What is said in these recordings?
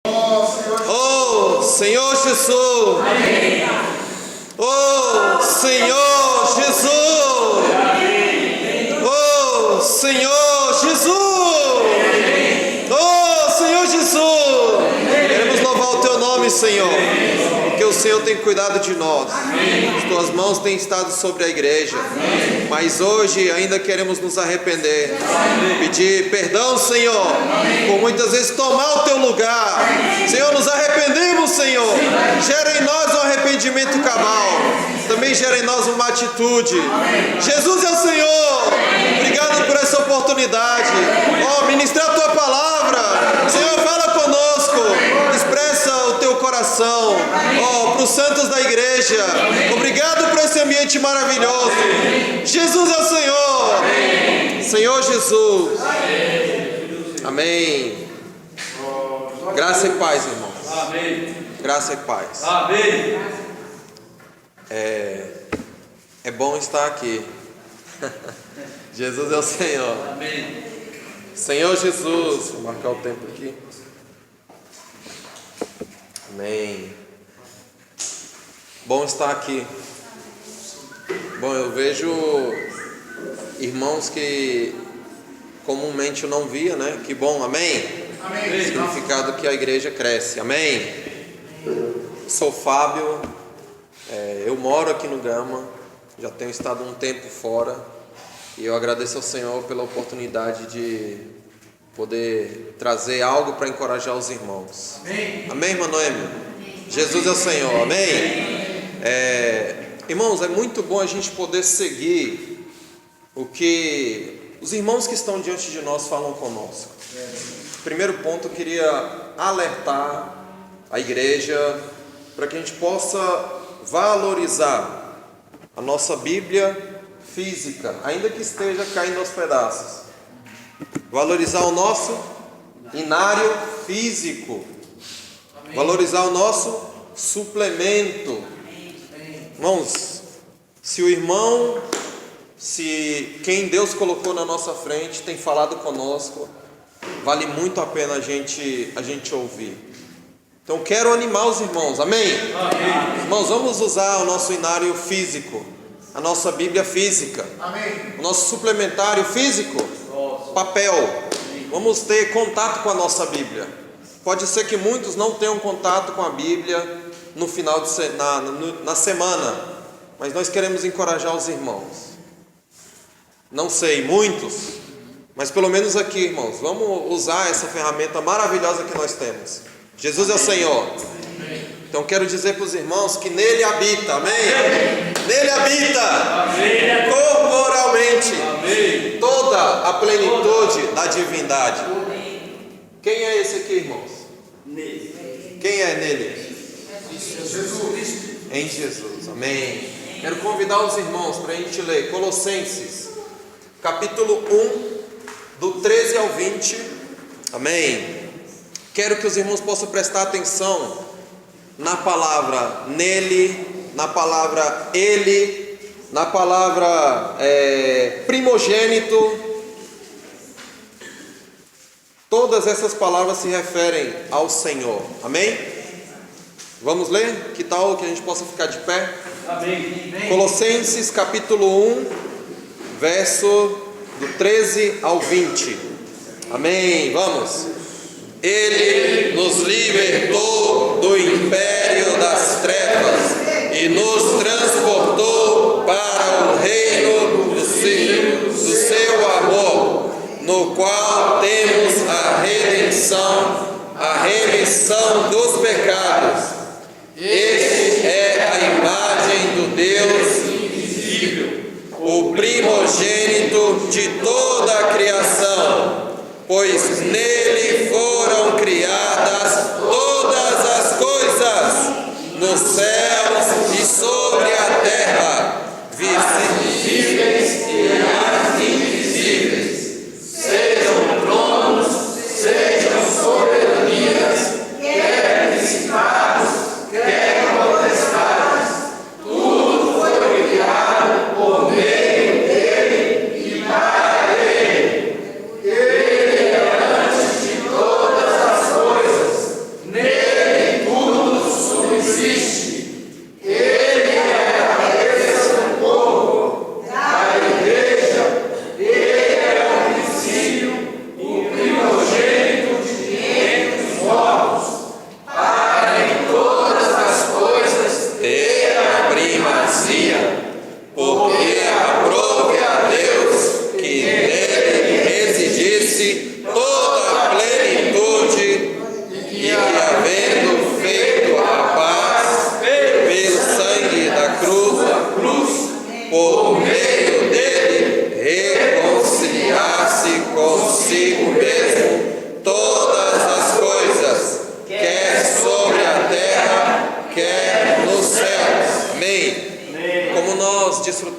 Oh Senhor Jesus, Amém. oh Senhor Jesus, oh Senhor Jesus, oh Senhor Jesus, queremos louvar o teu nome, Senhor, porque o Senhor tem cuidado de nós. As tuas mãos têm estado sobre a igreja, mas hoje ainda queremos nos arrepender, pedir perdão, Senhor, por muitas vezes tomar o teu lugar. Senhor, nos arrependemos, Senhor. Gera em nós um arrependimento cabal, também gera em nós uma atitude. Jesus é o Senhor. Obrigado por essa oportunidade. Ministrar a tua palavra. Senhor, fala conosco, expressa o teu coração, para os santos da igreja. Obrigado por esse ambiente maravilhoso. Jesus é o Senhor. Senhor Jesus. Amém. Graça e paz, irmãos. Amém. Graça e paz. Amém. É bom estar aqui. Jesus é o Senhor. Amém. Senhor Jesus. Vou marcar o tempo aqui. Amém. Bom estar aqui. Bom, eu vejo irmãos que comumente eu não via, né? Que bom, amém? Amém. Significado que a igreja cresce, amém? Sou Fábio, eu moro aqui no Gama, já tenho estado um tempo fora, e eu agradeço ao Senhor pela oportunidade de poder trazer algo para encorajar os irmãos. Amém. Amém, irmã Noêmia? Jesus é o Senhor, amém? Irmãos, é muito bom a gente poder seguir o que os irmãos que estão diante de nós falam conosco. Primeiro ponto, eu queria alertar a igreja para que a gente possa valorizar a nossa Bíblia física, ainda que esteja caindo aos pedaços. Valorizar o nosso inário físico. Valorizar o nosso suplemento. Irmãos, se quem Deus colocou na nossa frente tem falado conosco, vale muito a pena a gente ouvir. Então quero animar os irmãos, amém? Amém. Irmãos, vamos usar o nosso inário físico, a nossa Bíblia física, Amém. o nosso suplementário físico, papel. Vamos ter contato com a nossa Bíblia. Pode ser que muitos não tenham contato com a Bíblia no final na semana, mas nós queremos encorajar os irmãos. Não sei, muitos, mas pelo menos aqui, irmãos, vamos usar essa ferramenta maravilhosa que nós temos. Jesus é o Senhor. Então quero dizer para os irmãos que nele habita, amém? Nele habita, Amém. corporalmente, Amém. toda a plenitude da divindade. Quem é esse aqui, irmãos? Quem é nele? Jesus. Em Jesus, amém. Quero convidar os irmãos para a gente ler Colossenses, capítulo 1, do 13 ao 20, amém. Quero que os irmãos possam prestar atenção na palavra nele, na palavra ele, na palavra primogênito. Todas essas palavras se referem ao Senhor, amém? Vamos ler? Que tal que a gente possa ficar de pé? Amém. Colossenses capítulo 1, verso do 13 ao 20, amém? Vamos. Ele nos libertou do império das trevas e nos transportou para o reino do seu amor, no qual temos a redenção, a remissão dos pecados. Este é a imagem do Deus invisível, o primogênito de toda a criação, pois nele foram criadas todas as coisas, nos céus e sobre a terra, visíveis e invisíveis, sejam tronos, sejam soberanias, quer principados, quer potestades, tudo foi criado por meio dele e para ele. Ele é antes de todas as coisas,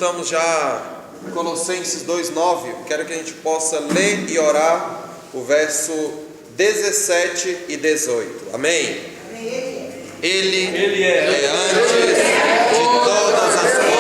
estudamos já Colossenses 2:9. Quero que a gente possa ler e orar o verso 17 e 18. Amém? Ele é antes de todas as coisas.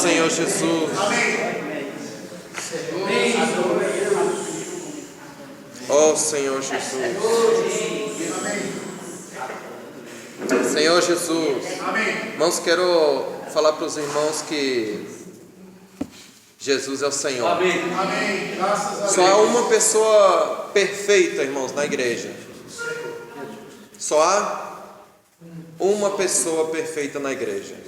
Senhor Jesus. Ó Senhor Jesus. Senhor Jesus. Irmãos, quero falar para os irmãos que Jesus é o Senhor. Amém. Só há uma pessoa perfeita, irmãos, na igreja. Só há uma pessoa perfeita na igreja.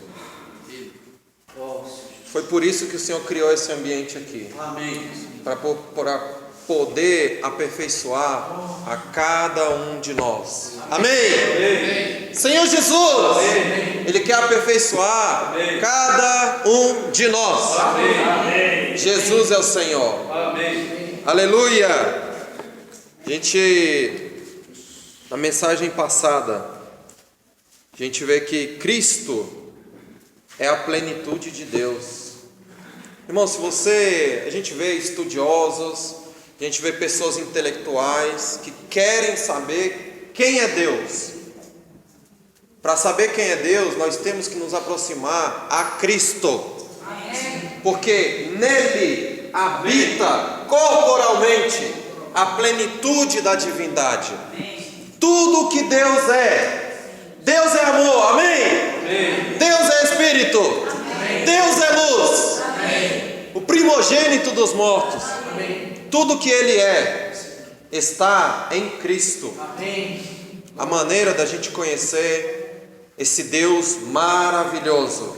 Foi por isso que o Senhor criou esse ambiente aqui. Amém. Para poder aperfeiçoar a cada um de nós. Amém? Amém. Senhor Jesus, Amém. Ele quer aperfeiçoar Amém. cada um de nós. Amém. Jesus é o Senhor. Amém. Aleluia. A gente, na mensagem passada, a gente vê que Cristo é a plenitude de Deus. Irmão, a gente vê estudiosos, a gente vê pessoas intelectuais que querem saber quem é Deus. Para saber quem é Deus, nós temos que nos aproximar a Cristo. Porque nele habita corporalmente a plenitude da divindade. Tudo que Deus é amor, amém? Deus é Espírito, Deus é luz, o primogênito dos mortos. Tudo que Ele está em Cristo. A maneira da gente conhecer esse Deus maravilhoso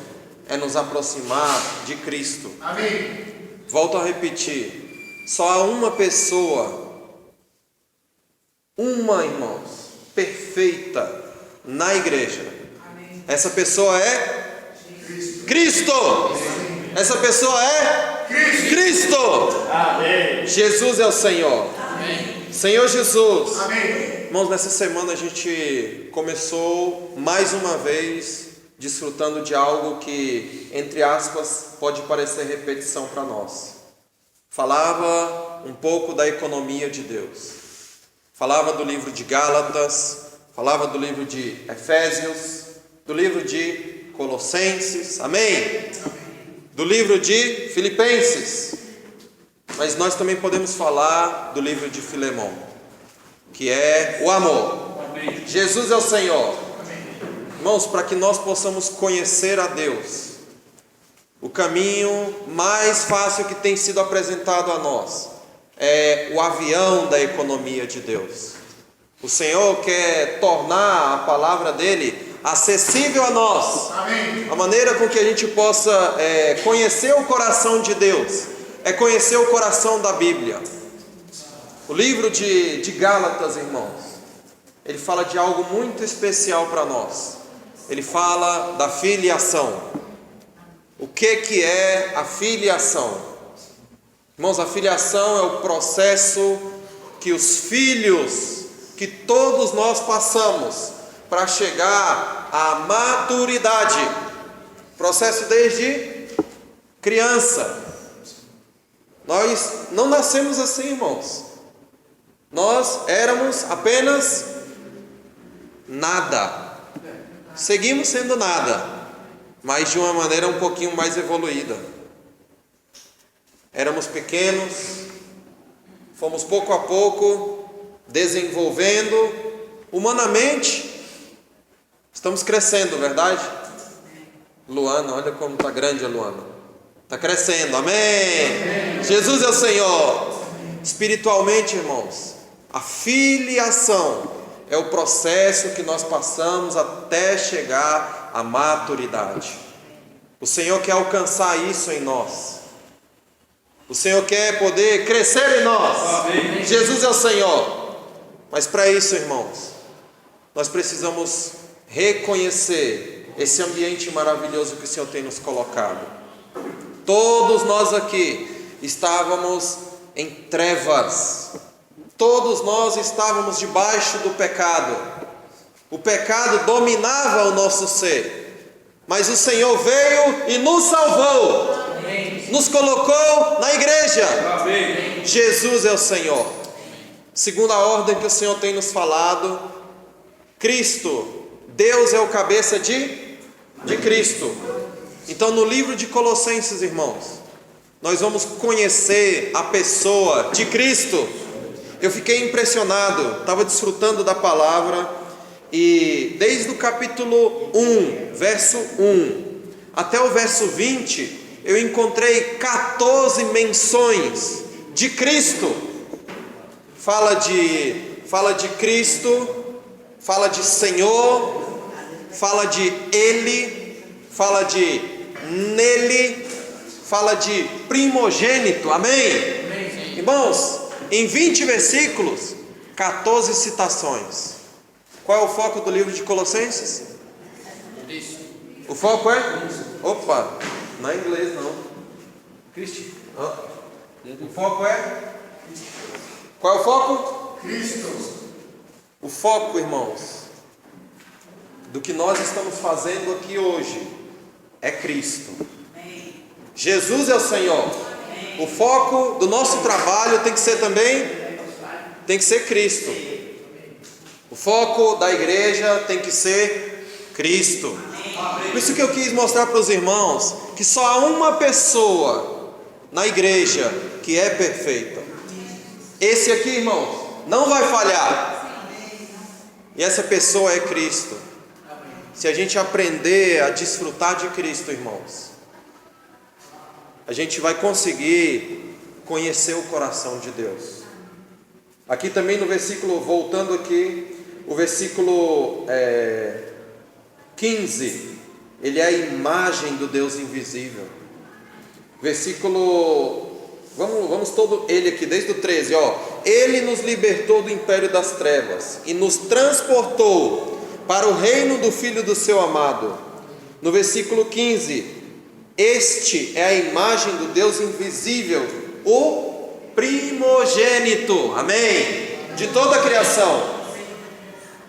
é nos aproximar de Cristo. Volto a repetir, só há uma pessoa, irmãos, perfeita na igreja. Essa pessoa é Cristo. Essa pessoa é Cristo. Amém. Jesus é o Senhor. Senhor Jesus. Amém. Irmãos, nessa semana a gente começou mais uma vez desfrutando de algo que, entre aspas, pode parecer repetição para nós. Falava um pouco da economia de Deus. Falava do livro de Gálatas, falava do livro de Efésios, do livro de Colossenses, amém? Do livro de Filipenses. mas nós também podemos falar do livro de Filemão, que é o amor. Jesus é o Senhor. Irmãos, para que nós possamos conhecer a Deus, o caminho mais fácil que tem sido apresentado a nós é o avião da economia de Deus. O Senhor quer tornar a palavra dele acessível a nós. A maneira com que a gente possa conhecer o coração de Deus é conhecer o coração da Bíblia. O livro de Gálatas, irmãos, ele fala de algo muito especial para nós. Ele fala da filiação. O que é a filiação? Irmãos, a filiação é o processo que os filhos, que todos nós passamos para chegar à maturidade. Processo desde criança. Nós não nascemos assim, irmãos. Nós éramos apenas nada. Seguimos sendo nada, mas de uma maneira um pouquinho mais evoluída. Éramos pequenos, fomos pouco a pouco desenvolvendo humanamente. Estamos crescendo, verdade? Luana, olha como está grande a Luana. Está crescendo, amém? Jesus é o Senhor. Espiritualmente, irmãos, a filiação é o processo que nós passamos até chegar à maturidade. O Senhor quer alcançar isso em nós. O Senhor quer poder crescer em nós. Amém. Jesus é o Senhor. Mas para isso, irmãos, nós precisamos reconhecer esse ambiente maravilhoso que o Senhor tem nos colocado. Todos nós aqui estávamos em trevas. Todos nós estávamos debaixo do pecado. O pecado dominava o nosso ser. Mas o Senhor veio e nos salvou. Amém. Nos colocou na igreja. Amém. Jesus é o Senhor. Segundo a ordem que o Senhor tem nos falado, Cristo, Deus é o cabeça de Cristo. Então no livro de Colossenses, irmãos, nós vamos conhecer a pessoa de Cristo. Eu fiquei impressionado, estava desfrutando da palavra, e desde o capítulo 1, verso 1, até o verso 20, eu encontrei 14 menções de Cristo. Fala de Cristo, fala de Senhor, fala de Ele, fala de nele, fala de primogênito, amém? Amém. Irmãos, em 20 versículos, 14 citações. Qual é o foco do livro de Colossenses? Cristo. O foco é? Opa, não é inglês não. Cristo. O foco é? Qual é o foco? Cristo. O foco, irmãos, do que nós estamos fazendo aqui hoje é Cristo. Jesus é o Senhor. O foco do nosso trabalho tem que ser Cristo. O foco da igreja tem que ser Cristo. Por isso que eu quis mostrar para os irmãos que só há uma pessoa na igreja que é perfeita. Esse aqui, irmãos, não vai falhar. E essa pessoa é Cristo. Se a gente aprender a desfrutar de Cristo, irmãos, a gente vai conseguir conhecer o coração de Deus. Aqui também no versículo, voltando aqui, o versículo 15, ele é a imagem do Deus invisível. Versículo, vamos todo ele aqui, desde o 13, Ele nos libertou do império das trevas e nos transportou para o reino do Filho do seu amado. No versículo 15, este é a imagem do Deus invisível, o primogênito, amém? De toda a criação.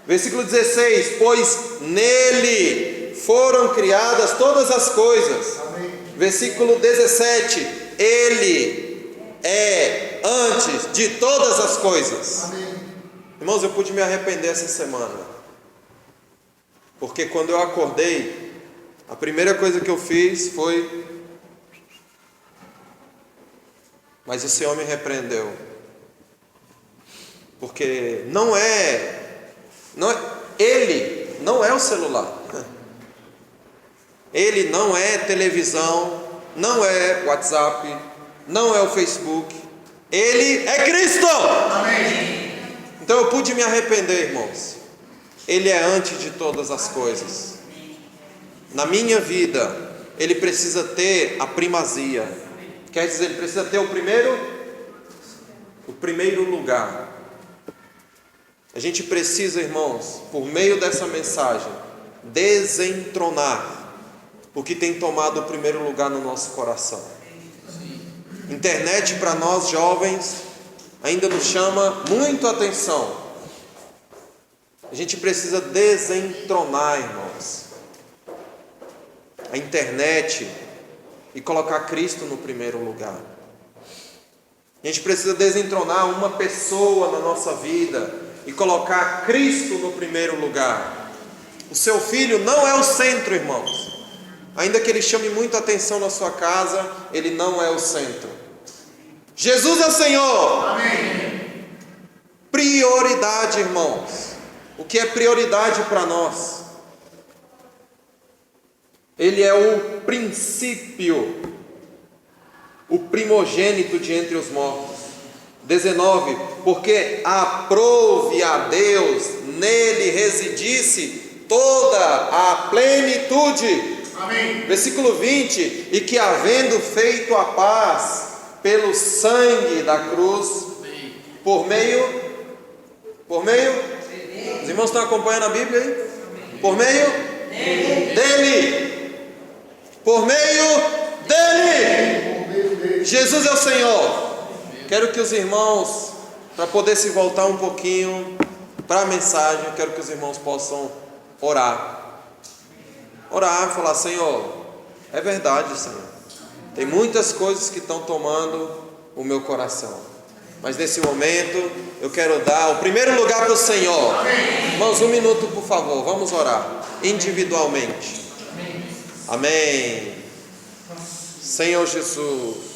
Versículo 16, pois nele foram criadas todas as coisas. Amém. Versículo 17, ele é antes de todas as coisas. Amém. Irmãos, eu pude me arrepender essa semana, porque quando eu acordei, a primeira coisa que eu fiz foi Mas o Senhor me repreendeu, porque ele não é o celular, ele não é televisão, não é WhatsApp, não é o Facebook, ele é Cristo. Amém. Então eu pude me arrepender, irmãos. Ele é antes de todas as coisas. Na minha vida, ele precisa ter a primazia. Quer dizer, ele precisa ter o primeiro lugar. A gente precisa, irmãos, por meio dessa mensagem, desentronar o que tem tomado o primeiro lugar no nosso coração. Internet para nós jovens ainda nos chama muito a atenção. A gente precisa desentronar, irmãos, a internet e colocar Cristo no primeiro lugar. A gente precisa desentronar uma pessoa na nossa vida e colocar Cristo no primeiro lugar. O seu filho não é o centro, irmãos. Ainda que ele chame muita atenção na sua casa, ele não é o centro. Jesus é o Senhor. Amém. Prioridade, irmãos. O que é prioridade para nós? Ele é o princípio, o primogênito de entre os mortos. 19, porque aprouve a Deus nele residisse toda a plenitude. Amém. Versículo 20, e que havendo feito a paz pelo sangue da cruz, por meio, os irmãos estão acompanhando a Bíblia aí? Por meio dele, por meio dele, Jesus é o Senhor. Quero que os irmãos, para poder se voltar um pouquinho para a mensagem, eu quero que os irmãos possam orar, falar: Senhor, é verdade, Senhor, tem muitas coisas que estão tomando o meu coração, mas nesse momento eu quero dar o primeiro lugar para o Senhor. Amém. Irmãos, um minuto por favor, vamos orar individualmente. Amém. Senhor Jesus,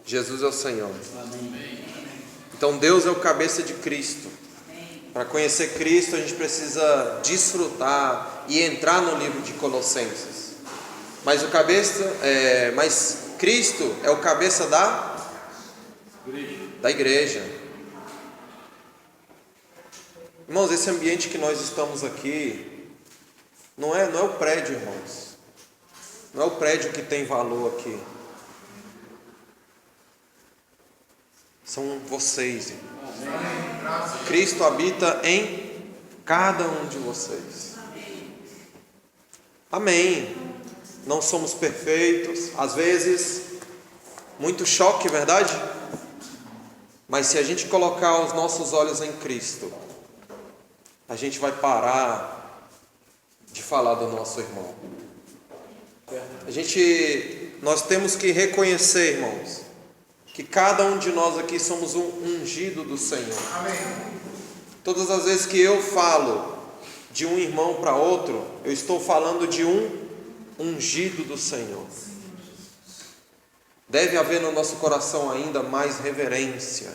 Jesus é o Senhor. Então Deus é o cabeça de Cristo. Para conhecer Cristo a gente precisa desfrutar e entrar no livro de Colossenses. Mas Cristo é o cabeça da igreja. Irmãos, esse ambiente que nós estamos aqui não é o prédio, irmãos. Não é o prédio que tem valor aqui. São vocês, irmãos. Cristo habita em cada um de vocês. Amém. Não somos perfeitos, às vezes muito choque, verdade? Mas se a gente colocar os nossos olhos em Cristo, a gente vai parar de falar do nosso irmão. Nós temos que reconhecer, irmãos, que cada um de nós aqui somos um ungido do Senhor. Amém. Todas as vezes que eu falo de um irmão para outro, eu estou falando de um ungido do Senhor. Deve haver no nosso coração ainda mais reverência.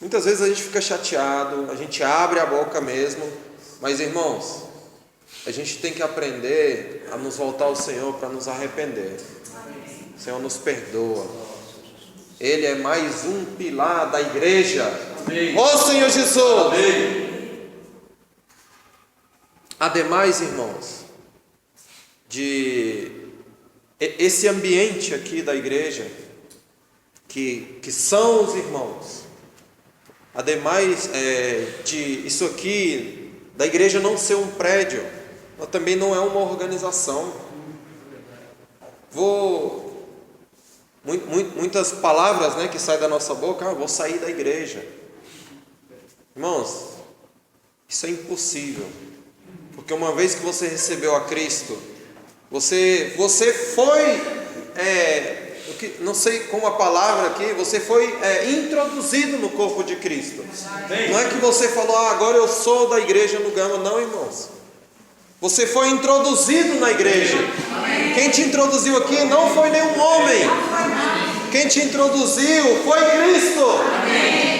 Muitas vezes a gente fica chateado, a gente abre a boca mesmo, mas irmãos, a gente tem que aprender a nos voltar ao Senhor para nos arrepender. O Senhor nos perdoa. Ele é mais um pilar da igreja. Ó Senhor Jesus! Amém. Ademais, irmãos, de esse ambiente aqui da igreja, que são os irmãos, ademais de isso aqui, da igreja não ser um prédio, mas também não é uma organização. Muitas palavras, né, que saem da nossa boca, vou sair da igreja. Irmãos, isso é impossível, porque uma vez que você recebeu a Cristo, você foi, não sei como a palavra aqui, você foi introduzido no corpo de Cristo. Não é que você falou, agora eu sou da igreja no Gama, não, irmãos. Você foi introduzido na igreja. Quem te introduziu aqui não foi nenhum homem. Quem te introduziu foi Cristo.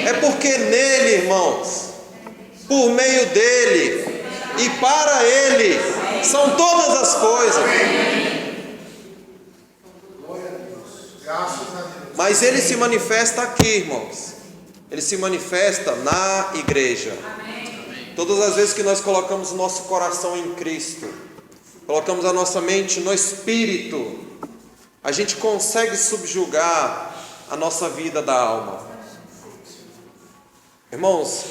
É porque nele, irmãos, por meio dele e para ele, são todas as coisas. Mas ele se manifesta aqui, irmãos. Ele se manifesta na igreja. Todas as vezes que nós colocamos o nosso coração em Cristo, colocamos a nossa mente no Espírito, a gente consegue subjugar a nossa vida da alma. Irmãos,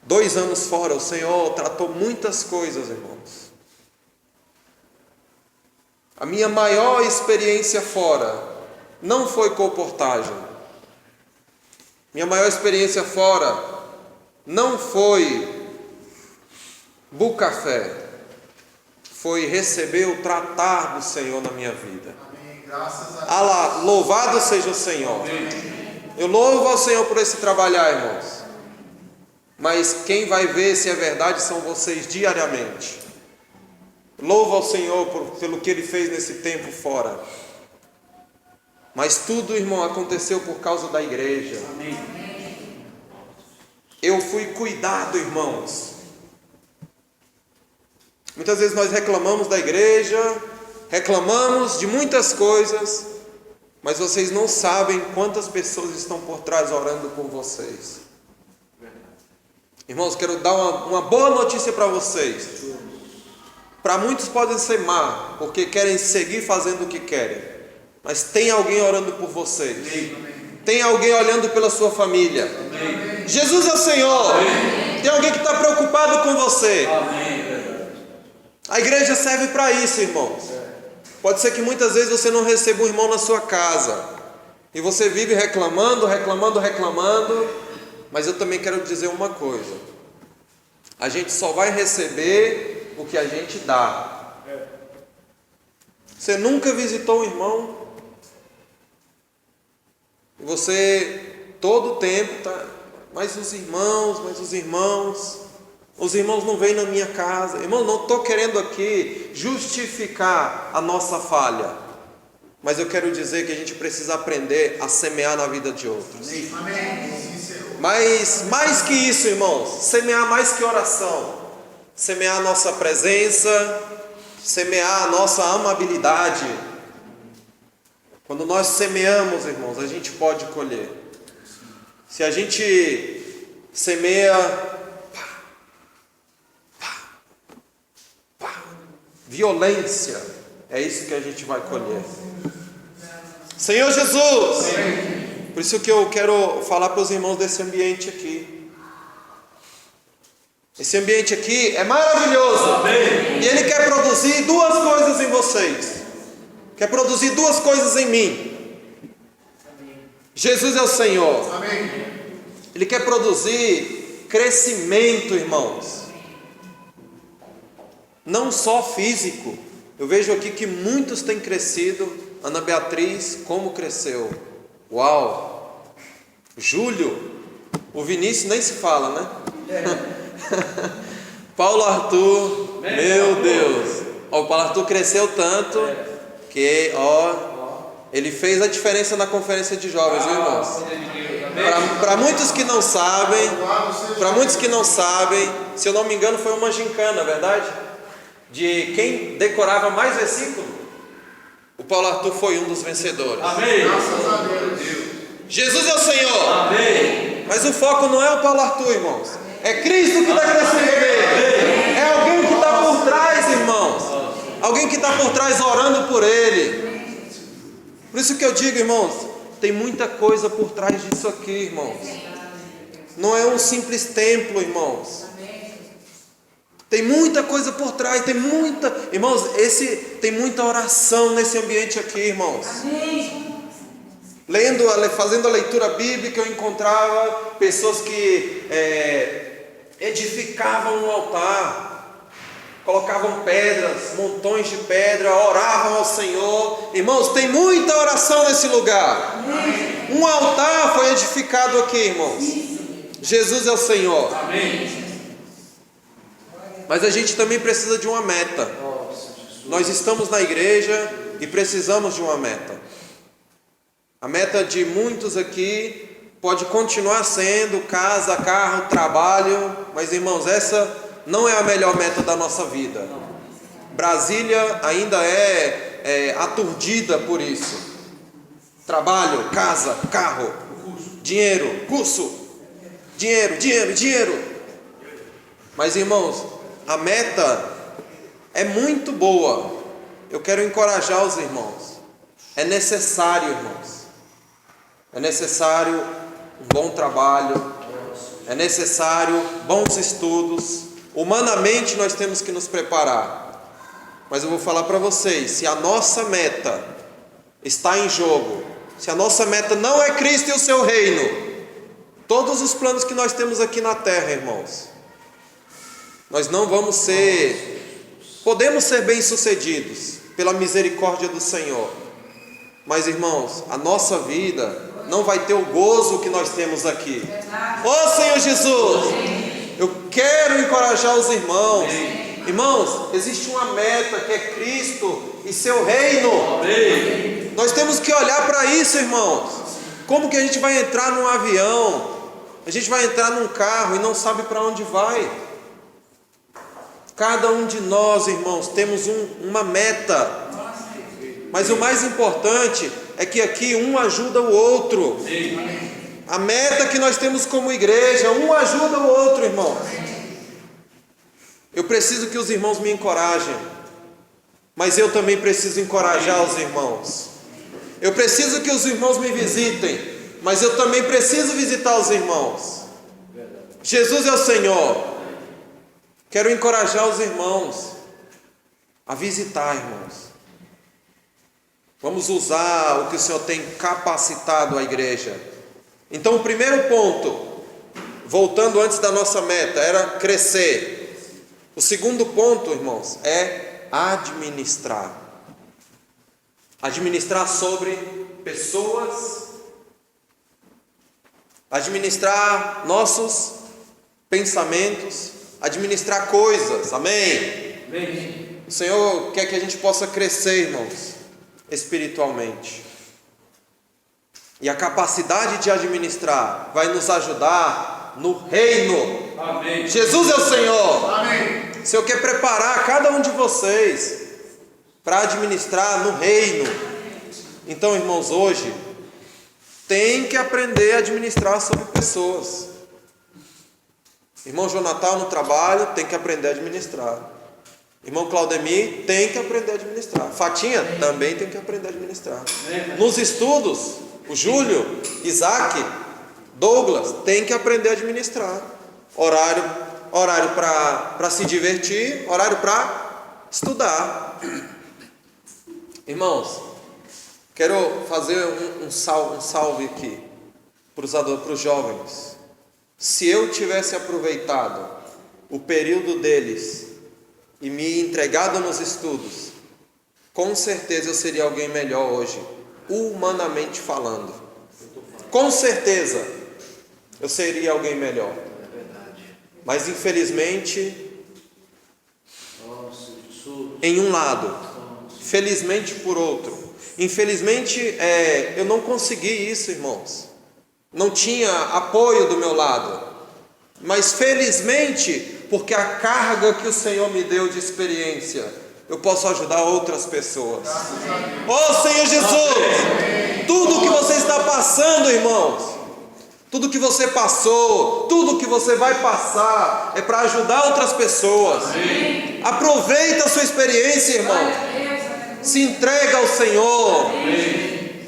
2 anos fora, o Senhor tratou muitas coisas, irmãos. A minha maior experiência fora não foi colportagem. Minha maior experiência fora não foi bucafé. Foi receber o tratar do Senhor na minha vida. Alá, louvado seja o Senhor. Eu louvo ao Senhor por esse trabalhar, irmãos. Mas quem vai ver se é verdade são vocês diariamente. Louvo ao Senhor pelo que Ele fez nesse tempo fora. Mas tudo, irmão, aconteceu por causa da igreja. Eu fui cuidado, irmãos. Muitas vezes nós reclamamos da igreja, reclamamos de muitas coisas, mas vocês não sabem quantas pessoas estão por trás orando por vocês. Irmãos, quero dar uma boa notícia para vocês. Para muitos pode ser má, porque querem seguir fazendo o que querem, mas tem alguém orando por vocês. Tem alguém olhando pela sua família. Jesus é o Senhor. Tem alguém que está preocupado com você. A igreja serve para isso, irmãos. Pode ser que muitas vezes você não receba um irmão na sua casa, e você vive reclamando, mas eu também quero dizer uma coisa: a gente só vai receber o que a gente dá. Você nunca visitou um irmão, e você todo o tempo está, mas os irmãos não vêm na minha casa. Irmão, não estou querendo aqui justificar a nossa falha, mas eu quero dizer que a gente precisa aprender a semear na vida de outros. Mas mais que isso, irmãos, semear mais que oração, semear a nossa presença, semear a nossa amabilidade. Quando nós semeamos, irmãos, a gente pode colher. Se a gente semeia violência, é isso que a gente vai colher. Senhor Jesus, por isso que eu quero falar para os irmãos desse ambiente aqui. Esse ambiente aqui é maravilhoso. E Ele quer produzir 2 coisas em vocês. Quer produzir 2 coisas em mim. Jesus é o Senhor. Ele quer produzir crescimento, irmãos. Não só físico. Eu vejo aqui que muitos têm crescido. Ana Beatriz, como cresceu? Uau! Júlio, o Vinícius nem se fala, né? Paulo Arthur, meu Deus! O Paulo Arthur cresceu tanto que, ele fez a diferença na conferência de jovens, viu, irmãos? Para muitos que não sabem, se eu não me engano, foi uma gincana, verdade? De quem decorava mais versículos. O Paulo Arthur foi um dos vencedores. Amém. Graças a Deus. Jesus é o Senhor. Amém. Mas o foco não é o Paulo Arthur, irmãos. É Cristo que está crescendo nele. É alguém que alguém que está por trás orando por ele. Por isso que eu digo, irmãos, tem muita coisa por trás disso aqui, irmãos. Não é um simples templo, irmãos. Tem muita coisa por trás, irmãos, tem muita oração nesse ambiente aqui, irmãos. Fazendo a leitura bíblica, eu encontrava pessoas que edificavam um altar, colocavam pedras, montões de pedra, oravam ao Senhor. Irmãos, tem muita oração nesse lugar. Um altar foi edificado aqui, irmãos. Jesus é o Senhor. Amém. Mas a gente também precisa de uma meta. Nós estamos na igreja e precisamos de uma meta. A meta de muitos aqui pode continuar sendo casa, carro, trabalho, mas irmãos, essa não é a melhor meta da nossa vida. Brasília ainda é aturdida por isso. Trabalho, casa, carro, dinheiro, curso, dinheiro. Mas irmãos, a meta é muito boa. Eu quero encorajar os irmãos. É necessário, irmãos. É necessário um bom trabalho. É necessário bons estudos. Humanamente nós temos que nos preparar. Mas eu vou falar para vocês, se a nossa meta está em jogo, se a nossa meta não é Cristo e o seu reino, todos os planos que nós temos aqui na terra, irmãos, nós não podemos ser bem-sucedidos pela misericórdia do Senhor, mas irmãos, a nossa vida não vai ter o gozo que nós temos aqui. Ô Senhor Jesus, eu quero encorajar os irmãos. Irmãos, existe uma meta que é Cristo e seu reino. Nós temos que olhar para isso, irmãos. Como que a gente vai entrar num avião? A gente vai entrar num carro e não sabe para onde vai. Cada um de nós, irmãos, temos uma meta. Mas o mais importante é que aqui um ajuda o outro. A meta que nós temos como igreja, um ajuda o outro, irmãos. Eu preciso que os irmãos me encorajem, mas eu também preciso encorajar os irmãos. Eu preciso que os irmãos me visitem, mas eu também preciso visitar os irmãos. Jesus é o Senhor. Quero encorajar os irmãos a visitar, irmãos. Vamos usar o que o Senhor tem capacitado a igreja. Então, o primeiro ponto, voltando antes da nossa meta, era crescer. O segundo ponto, irmãos, é administrar. Administrar sobre pessoas, administrar nossos pensamentos, administrar coisas, amém? Amém. O Senhor quer que a gente possa crescer, irmãos, espiritualmente. E a capacidade de administrar vai nos ajudar no reino. Amém. Jesus é o Senhor. Amém. O Senhor quer preparar cada um de vocês para administrar no reino. Então, irmãos, hoje tem que aprender a administrar sobre pessoas. Irmão Jonatal no trabalho tem que aprender a administrar. Irmão Claudemir tem que aprender a administrar. Fatinha também tem que aprender a administrar. Nos estudos, o Júlio, Isaac, Douglas tem que aprender a administrar. Horário para se divertir, horário para estudar. Irmãos, quero fazer um salve aqui para os jovens. Se eu tivesse aproveitado o período deles e me entregado nos estudos, com certeza eu seria alguém melhor hoje, humanamente falando. Com certeza eu seria alguém melhor. Mas infelizmente, em um lado, felizmente por outro. Infelizmente eu não consegui isso, irmãos. Não tinha apoio do meu lado. Mas felizmente, porque a carga que o Senhor me deu de experiência, eu posso ajudar outras pessoas. Oh Senhor Jesus, tudo que você está passando, irmãos, Tudo que você passou, tudo que você vai passar é para ajudar outras pessoas. Amém. Aproveita a sua experiência, irmão. Se entrega ao Senhor. Amém.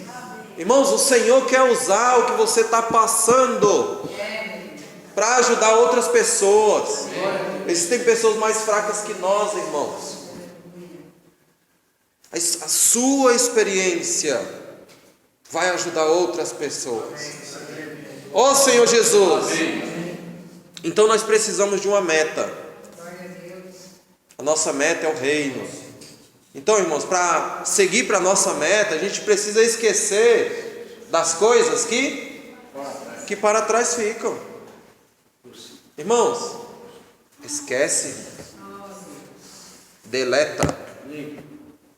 Irmãos, o Senhor quer usar o que você está passando para ajudar outras pessoas. Existem pessoas mais fracas que nós, irmãos. A sua experiência vai ajudar outras pessoas. Ó Senhor Jesus. Então nós precisamos de uma meta. A nossa meta é o reino. Então, irmãos, para seguir para a nossa meta, a gente precisa esquecer das coisas que para trás ficam. Irmãos, esquece, deleta,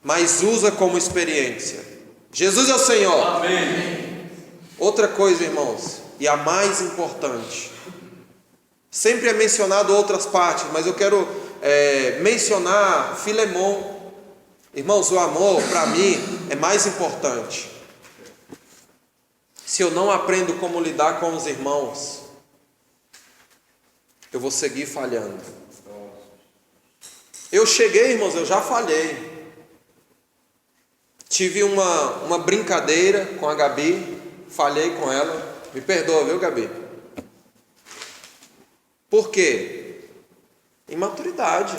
mas usa como experiência. Jesus é o Senhor. Amém. Outra coisa, irmãos, e a mais importante, sempre é mencionado outras partes, mas eu quero mencionar Filemon. Irmãos, o amor para mim é mais importante. Se eu não aprendo como lidar com os irmãos, eu vou seguir falhando. Eu cheguei, irmãos, eu já falhei. Tive uma brincadeira com a Gabi, falhei com ela. Me perdoa, viu, Gabi? Por quê? Imaturidade.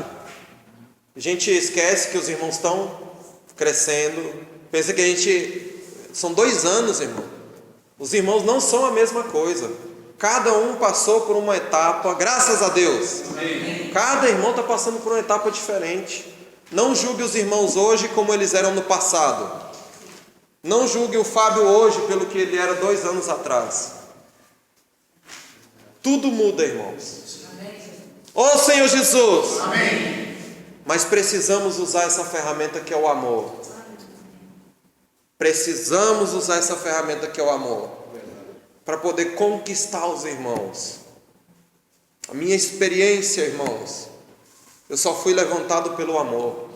A gente esquece que os irmãos estão crescendo. Pensa que são 2 anos, irmão. Os irmãos não são a mesma coisa. Cada um passou por uma etapa, graças a Deus. Amém. Cada irmão está passando por uma etapa diferente. Não julgue os irmãos hoje como eles eram no passado. Não julgue o Fábio hoje pelo que ele era 2 anos atrás. Tudo muda, irmãos. Ó Senhor Jesus. Amém. Mas precisamos usar essa ferramenta que é o amor. Precisamos usar essa ferramenta que é o amor, para poder conquistar os irmãos. A minha experiência, irmãos, eu só fui levantado pelo amor.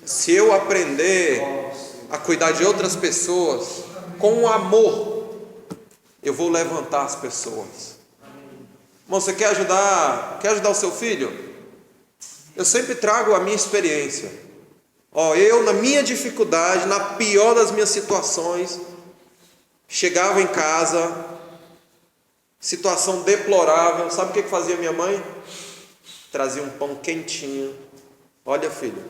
Se eu aprender a cuidar de outras pessoas com o amor, eu vou levantar as pessoas. Irmão, você quer ajudar o seu filho? Eu sempre trago a minha experiência. Eu na minha dificuldade, na pior das minhas situações, chegava em casa, situação deplorável. Sabe o que fazia minha mãe? Trazia um pão quentinho. Olha, filho,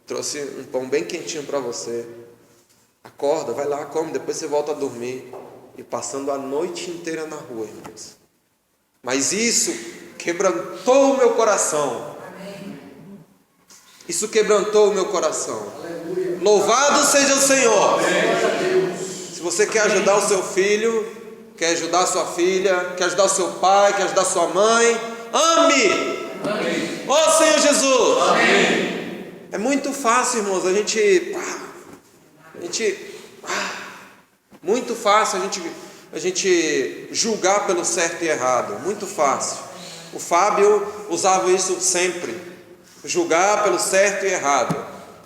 trouxe um pão bem quentinho para você. Acorda, vai lá, come, depois você volta a dormir. E passando a noite inteira na rua, irmãos. Mas isso quebrantou o meu coração. Isso quebrantou o meu coração. Louvado seja o Senhor. Se você quer ajudar o seu filho, quer ajudar a sua filha, quer ajudar o seu pai, quer ajudar a sua mãe, ame. Ó Senhor Jesus. Amém. É muito fácil, irmãos, muito fácil a gente julgar pelo certo e errado. Muito fácil. O Fábio usava isso sempre. Julgar pelo certo e errado.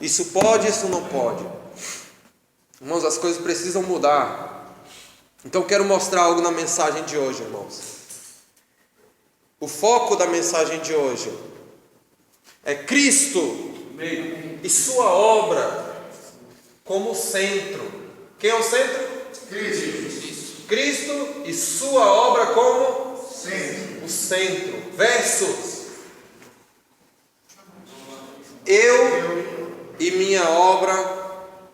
Isso pode, isso não pode. Irmãos, as coisas precisam mudar. Então eu quero mostrar algo na mensagem de hoje, irmãos. O foco da mensagem de hoje é Cristo e sua obra como centro. Quem é o centro? Cristo e sua obra como centro. O centro. Versus eu e minha obra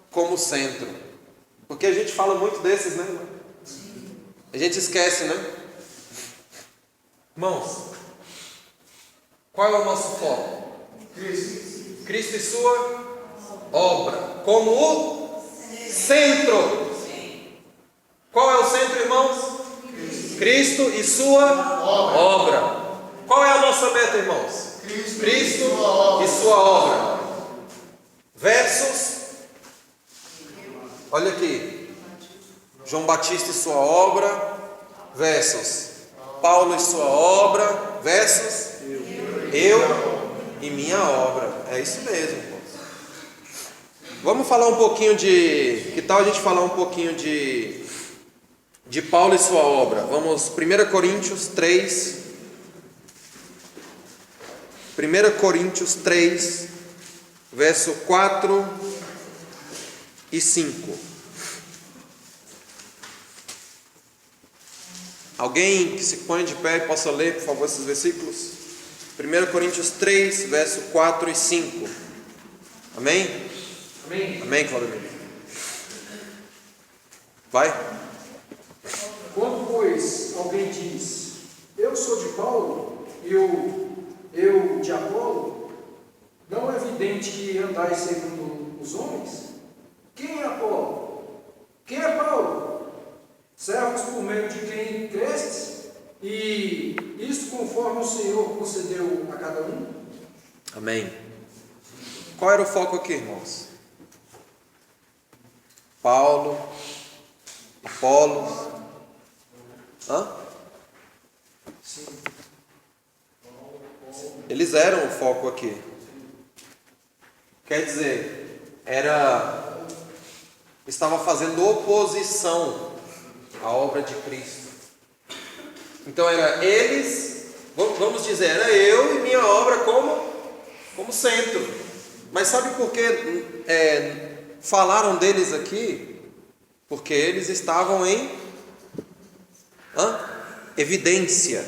como centro. Porque a gente fala muito desses, né? A gente esquece, né? Irmãos, qual é o nosso foco? Cristo e sua obra como o centro. Qual é o centro, irmãos? Cristo e sua obra. Qual é a nossa meta, irmãos? Cristo e sua obra. Versus, olha aqui, João Batista e sua obra. Versus Paulo e sua obra. Versus eu e minha obra. É isso mesmo, irmãos. Vamos falar um pouquinho de... Que tal a gente falar um pouquinho de de Paulo e sua obra. Vamos, 1 Coríntios 3. 1 Coríntios 3, verso 4 e 5. Alguém que se põe de pé e possa ler, por favor, esses versículos? 1 Coríntios 3, verso 4 e 5. Amém? Amém. Amém, Claudio? Vai. Quando, pois, alguém diz, eu sou de Paulo, e eu de Apolo, não é evidente que andais segundo os homens? Quem é Apolo? Quem é Paulo? Servos por meio de quem crestes, e isto conforme o Senhor concedeu a cada um? Amém. Qual era o foco aqui, irmãos? Paulo, Apolos. Sim. Eles eram o foco aqui. Quer dizer, estava fazendo oposição à obra de Cristo. Então era eles, vamos dizer, era eu e minha obra como centro. Mas sabe por que falaram deles aqui? Porque eles estavam em evidência.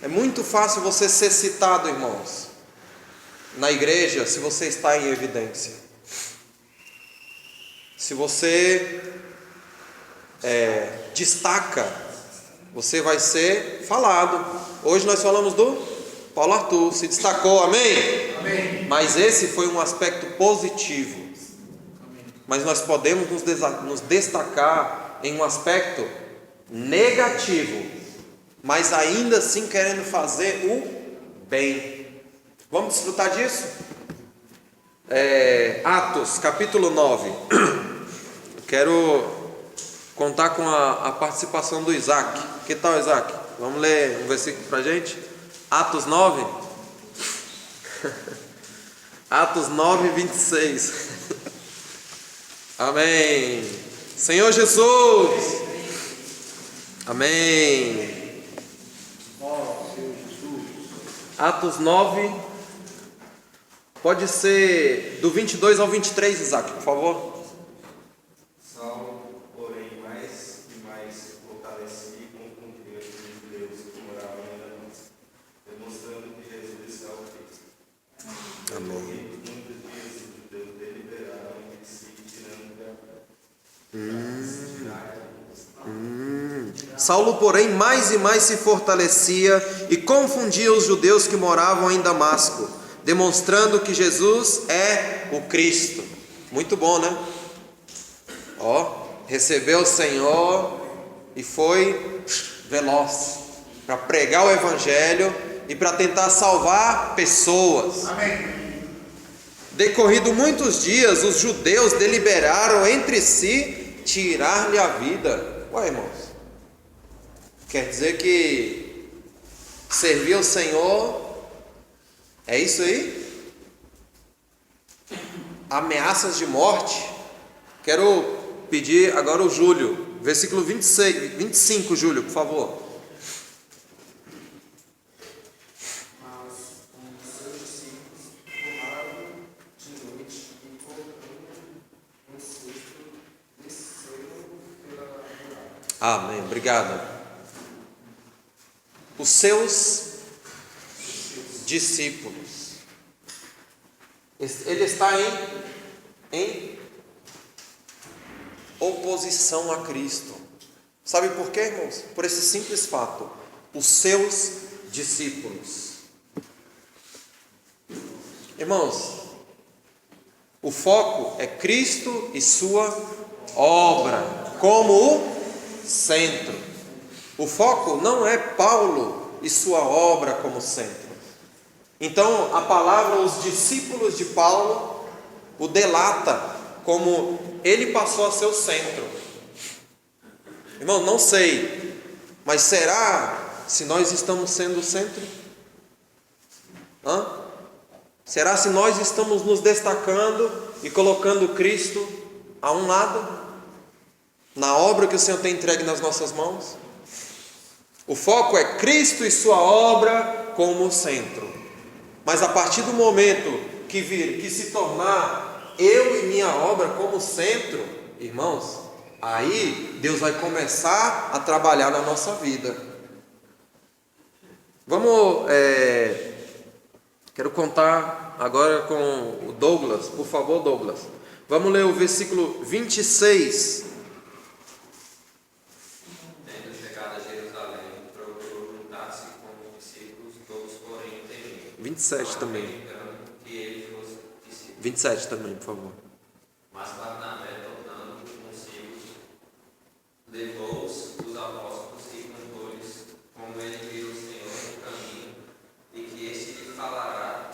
É muito fácil você ser citado, irmãos, na igreja, se você está em evidência. Se você destaca, você vai ser falado. Hoje nós falamos do Paulo Arthur, se destacou, amém? Amém. Mas esse foi um aspecto positivo. Mas nós podemos nos destacar em um aspecto negativo, mas ainda assim querendo fazer o bem. Vamos desfrutar disso? Atos, capítulo 9. Quero contar com a participação do Isaac. Que tal, Isaac? Vamos ler um versículo para a gente? Atos 9. Atos 9, 26. Amém. Senhor Jesus. Amém. Atos 9. Pode ser do 22 ao 23, Isaac, por favor. Saulo, porém, mais e mais fortalecido e confundiu os judeus que moravam em Damasco, demonstrando que Jesus está o Cristo. Amém. Muitos dias os judeus deliberaram entre si, tirando Saulo, porém, mais e mais se fortalecia e confundia os judeus que moravam em Damasco, demonstrando que Jesus é o Cristo. Muito bom, né? Recebeu o Senhor e foi veloz para pregar o Evangelho e para tentar salvar pessoas. Amém. Decorrido muitos dias, os judeus deliberaram entre si tirar-lhe a vida. Ué, irmãos, quer dizer que servir ao Senhor é isso aí? Ameaças de morte. Quero pedir agora o Júlio, versículo 25, Júlio, por favor. Mas os seus discípulos tomaram de noite e colocando um cesto, desceram pela muralha. Amém, obrigado. Os seus discípulos. Ele está em oposição a Cristo. Sabe por quê, irmãos? Por esse simples fato. Os seus discípulos. Irmãos, o foco é Cristo e sua obra como o centro. O foco não é Paulo e sua obra como centro. Então, a palavra os discípulos de Paulo o delata como ele passou a ser o centro. Irmão, não sei, mas será se nós estamos sendo o centro? Será se nós estamos nos destacando e colocando Cristo a um lado? na obra que o Senhor tem entregue nas nossas mãos? O foco é Cristo e sua obra como centro. Mas a partir do momento que se tornar eu e minha obra como centro, irmãos, aí Deus vai começar a trabalhar na nossa vida. Quero contar agora com o Douglas, por favor, Douglas. Vamos ler o versículo 26. Tendo chegado a Jerusalém, procurou juntar-se com os discípulos, todos, porém, temiam. 27 também. Que ele fosse discípulo. 27 também, por favor. Mas Barnabé, tornando consigo, levou-os os apóstolos e cantores, como ele viu o Senhor no caminho, e que este lhe falará,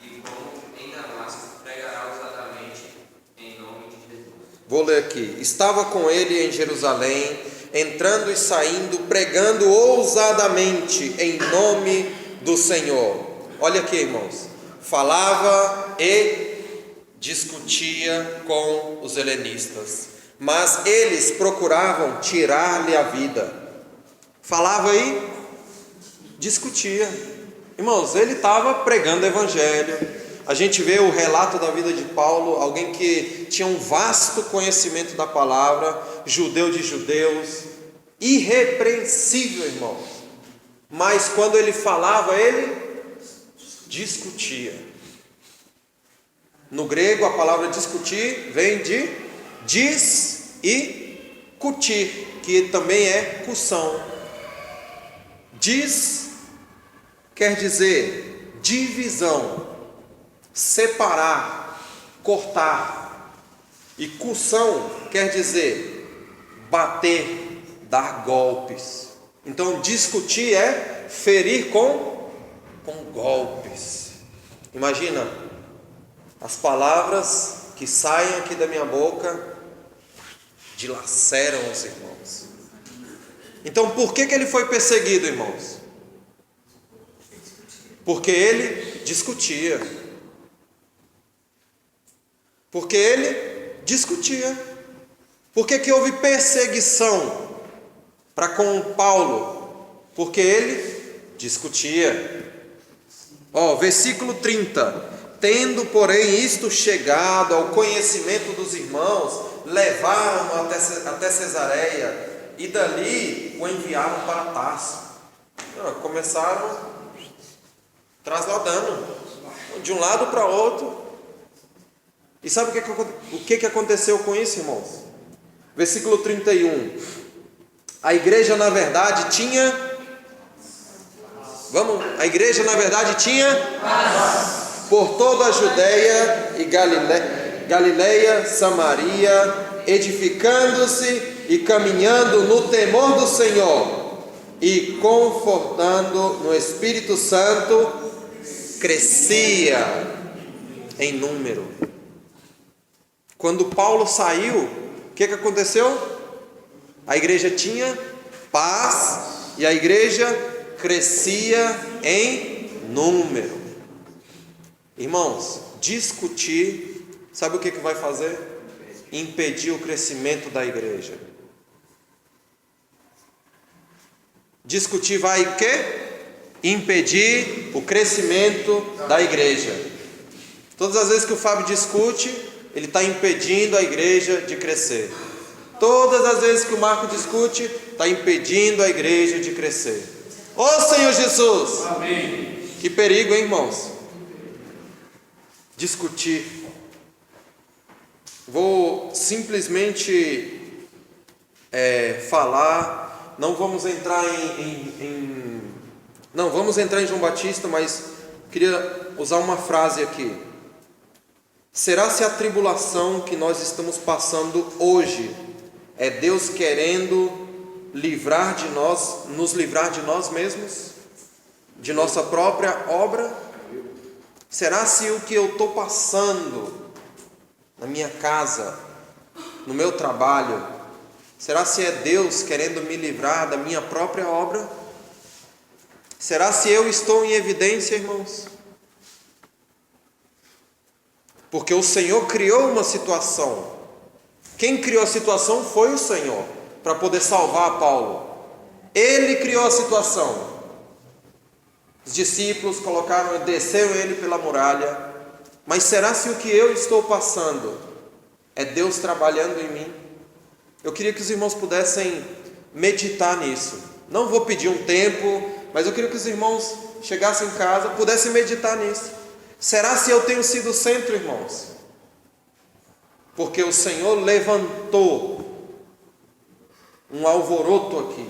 e como em Damasco pregará ousadamente em nome de Jesus. Vou ler aqui. Estava com ele em Jerusalém, entrando e saindo, pregando ousadamente em nome do Senhor. Olha aqui, irmãos. Falava e discutia com os helenistas, mas eles procuravam tirar-lhe a vida. Falava e discutia. Irmãos, ele estava pregando o evangelho. A gente vê o relato da vida de Paulo, alguém que tinha um vasto conhecimento da palavra, judeu de judeus, irrepreensível, irmãos. Mas quando ele falava, ele discutia. No grego, a palavra discutir vem de dis e cutir, que também é cussão. Dis quer dizer divisão, separar, cortar. E cussão quer dizer bater, dar golpes. Então, discutir é ferir com golpes. Imagina as palavras que saem aqui da minha boca, dilaceram os irmãos. Então, por que ele foi perseguido, irmãos? Porque ele discutia. Porque ele discutia. Por que houve perseguição para com Paulo? Porque ele discutia. Versículo 30. Tendo, porém, isto chegado ao conhecimento dos irmãos, levaram-no até Cesareia e dali o enviaram para Tarso. Começaram trasladando de um lado para outro. E sabe o que aconteceu com isso, irmãos? Versículo 31. A igreja na verdade tinha por toda a Judéia e Galileia, Samaria, edificando-se e caminhando no temor do Senhor e confortando no Espírito Santo, crescia em número. Quando Paulo saiu, o que aconteceu? A igreja tinha paz e a igreja crescia em número. Irmãos, discutir, sabe o que vai fazer? Impedir o crescimento da igreja. Discutir vai o quê? Impedir o crescimento da igreja. Todas as vezes que o Fábio discute, ele está impedindo a igreja de crescer. Todas as vezes que o Marco discute, está impedindo a igreja de crescer. Senhor Jesus! Amém. Que perigo, hein, irmãos? Discutir. Vou simplesmente falar. Não vamos entrar vamos entrar em João Batista, mas queria usar uma frase aqui. Será se a tribulação que nós estamos passando hoje é Deus querendo nos livrar de nós mesmos, de nossa própria obra? Será se o que eu estou passando na minha casa, no meu trabalho, será se é Deus querendo me livrar da minha própria obra? Será se eu estou em evidência, irmãos? Porque o Senhor criou uma situação Quem criou a situação foi o Senhor, para poder salvar Paulo. Ele criou a situação. Os discípulos desceram ele pela muralha. Mas será se o que eu estou passando é Deus trabalhando em mim? Eu queria que os irmãos pudessem meditar nisso. Não vou pedir um tempo, mas eu queria que os irmãos chegassem em casa, pudessem meditar nisso. Será se eu tenho sido o centro, irmãos? Porque o Senhor levantou um alvoroço aqui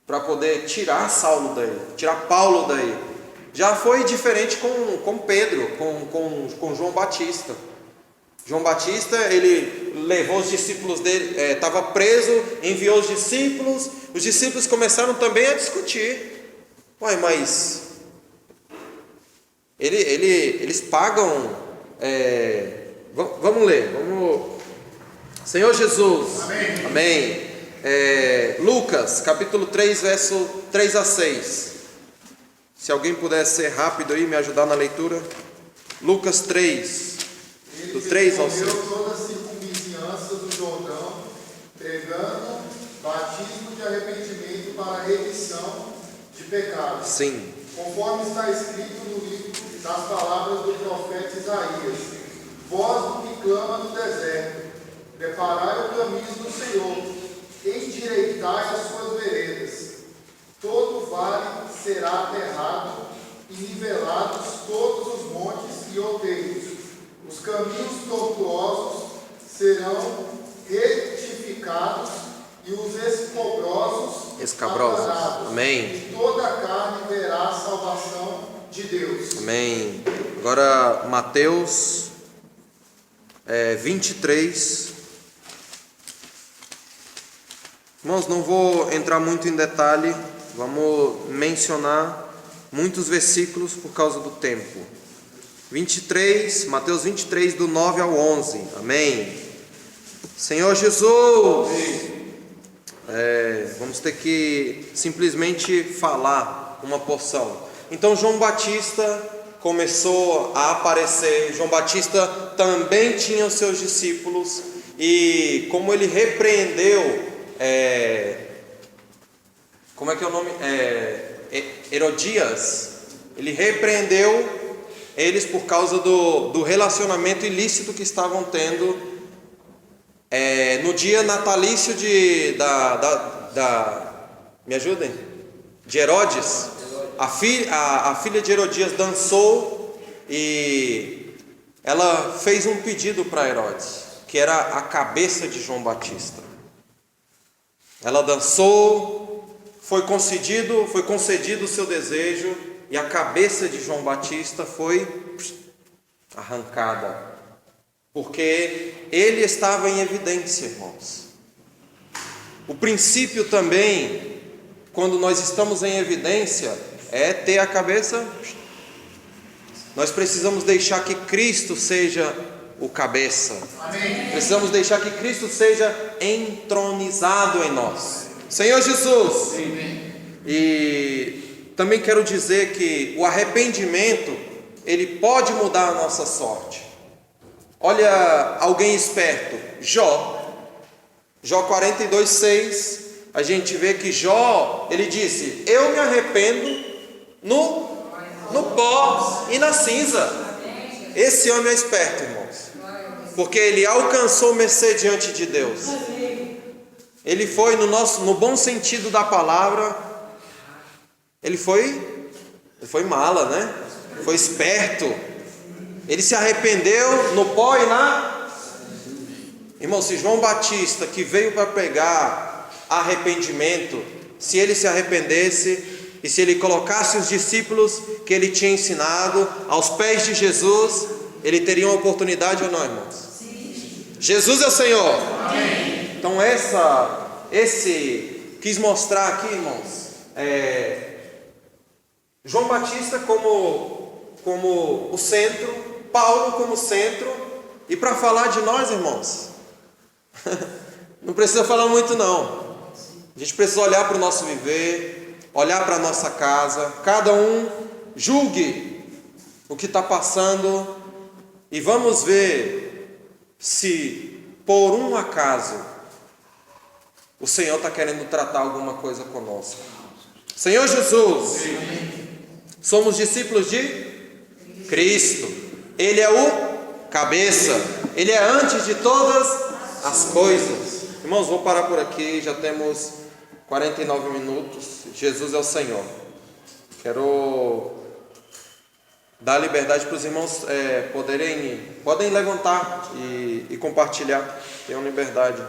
para poder tirar Saulo daí, tirar Paulo daí. Já foi diferente com Pedro, com João Batista. João Batista, ele levou os discípulos dele, estava preso, enviou os discípulos começaram também a discutir. Uai, mas eles pagam, vamos ler, Senhor Jesus, amém. Lucas, capítulo 3, verso 3 a 6. Se alguém puder ser rápido aí, me ajudar na leitura. Lucas 3, do 3 ao 6. Toda a circunvizinhança do Jordão, pregando batismo de arrependimento para a remissão de pecados. Sim. Conforme está escrito no livro das palavras do profeta Isaías: voz do que clama no deserto, preparai o caminho do Senhor, endireitai as suas veredas. Todo vale será aterrado e nivelados todos os montes e outeiros. Os caminhos tortuosos serão retificados e os escabrosos aparados. Amém. E toda a carne verá a salvação de Deus. Amém. Agora Mateus 23. Irmãos, não vou entrar muito em detalhe, vamos mencionar muitos versículos por causa do tempo. 23, Mateus 23, do 9 ao 11, amém. Senhor Jesus, vamos ter que simplesmente falar uma porção. Então João Batista começou a aparecer. João Batista também tinha os seus discípulos, e como ele repreendeu, como é que é o nome? Herodias. Ele repreendeu eles por causa do relacionamento ilícito que estavam tendo no dia natalício me ajudem? De Herodes. A filha de Herodias dançou e ela fez um pedido para Herodes, que era a cabeça de João Batista. Ela dançou, foi concedido o seu desejo, e a cabeça de João Batista foi arrancada, porque ele estava em evidência, irmãos. O princípio também, quando nós estamos em evidência, é ter a cabeça. Nós precisamos deixar que Cristo seja o cabeça. Amém. Precisamos deixar que Cristo seja entronizado em nós. Senhor Jesus. Amém. E também quero dizer que o arrependimento, ele pode mudar a nossa sorte. Olha alguém esperto, Jó 42:6, a gente vê que Jó, ele disse: eu me arrependo no pó e na cinza. Esse homem é esperto, irmãos, porque ele alcançou mercê diante de Deus. Ele foi no bom sentido da palavra. Ele foi mala, né? Foi esperto. Ele se arrependeu no pó e na... Irmão, se João Batista, que veio para pregar arrependimento, se ele se arrependesse e se ele colocasse os discípulos que ele tinha ensinado aos pés de Jesus, ele teria uma oportunidade ou não, irmãos? Sim. Jesus é o Senhor. Amém. Então quis mostrar aqui, irmãos, João Batista como o centro, Paulo como centro. E para falar de nós, irmãos, não precisa falar muito não. A gente precisa olhar para o nosso viver, olhar para a nossa casa. Cada um julgue o que está passando, e vamos ver se por um acaso, o Senhor está querendo tratar alguma coisa conosco. Senhor Jesus, somos discípulos de Cristo. Ele é o cabeça. Ele é antes de todas as coisas. Irmãos, vou parar por aqui. Já temos 49 minutos. Jesus é o Senhor. Quero dar liberdade para os irmãos podem levantar e compartilhar. Tenham liberdade.